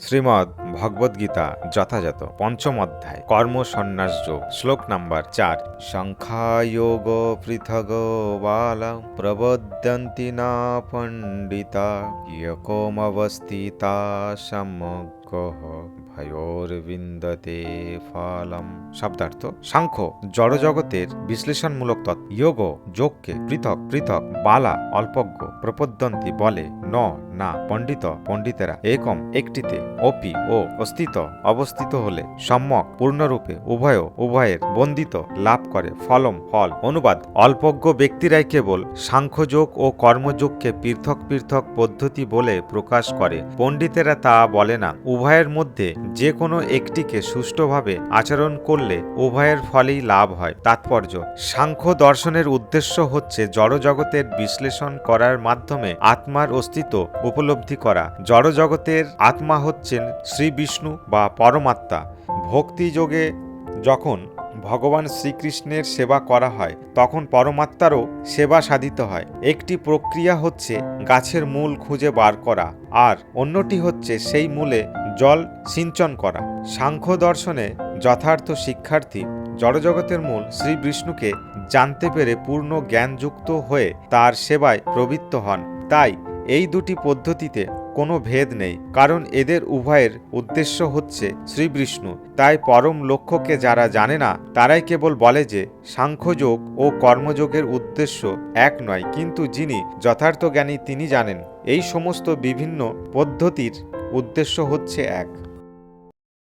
শ্রীমদ্ ভগবদ্গীতা যথাযথ পঞ্চম অধ্যায় কর্ম সন্ন্যাস যোগ শ্লোক নাম্বার ৪ সংখ্যায়োগ পৃথগ বালা প্রবদন্তি না পণ্ডিতা ইয়কমবস্থিতা সমগ্র ভয়োর্বিন্দতে ফলম। শব্দার্থ: সাংখ্য জড়জগতের বিশ্লেষণমূলক তত্ত্ব, যোগ যোগকে পৃথক পৃথক, বালা অল্পজ্ঞ, প্রপদ্যন্তি বলে, ন না, পণ্ডিত পণ্ডিতেরা, একম একটিতে, অপি ও অস্তিত অবস্থিত হলে, সম্যক পূর্ণরূপে, উভয় উভয়ের, বন্দিত লাভ করে, ফলম ফল। অনুবাদ: অল্পজ্ঞ ব্যক্তিরাই কেবল সাংখ্যযোগ ও কর্মযোগকে পৃথক পৃথক পদ্ধতি বলে প্রকাশ করে, পণ্ডিতেরা তা বলে না। উভয়ের মধ্যে যে কোনো একটিকে সুষ্ঠুভাবে আচরণ করলে উভয়ের ফলেই লাভ হয়। তাৎপর্য: সাংখ্য দর্শনের উদ্দেশ্য হচ্ছে জড়জগতের বিশ্লেষণ করার মাধ্যমে আত্মার অস্তিত্ব উপলব্ধি করা। জড়জগতের আত্মা হচ্ছেন শ্রী বিষ্ণু বা পরমাত্মা। ভক্তিযোগে যখন ভগবান শ্রীকৃষ্ণের সেবা করা হয় তখন পরমাত্মারও সেবা সাধিত হয়। একটি প্রক্রিয়া হচ্ছে গাছের মূল খুঁজে বার করা, আর অন্যটি হচ্ছে সেই মূলে জল সিঞ্চন করা। সাংখ্য দর্শনে যথার্থ শিক্ষার্থী জড়জগতের মূল শ্রী বিষ্ণুকে জানতে পেরে পূর্ণ জ্ঞানযুক্ত হয়ে তার সেবায় প্রবৃত্ত হন। তাই এই দুটি পদ্ধতিতে কোনো ভেদ নেই, কারণ এদের উভয়ের উদ্দেশ্য হচ্ছে শ্রীবিষ্ণু। তাই পরম লক্ষ্যকে যারা জানে না তারাই কেবল বলে যে সাংখ্যযোগ ও কর্মযোগের উদ্দেশ্য এক নয়, কিন্তু যিনি যথার্থ জ্ঞানী তিনি জানেন এই সমস্ত বিভিন্ন পদ্ধতির উদ্দেশ্য হচ্ছে এক।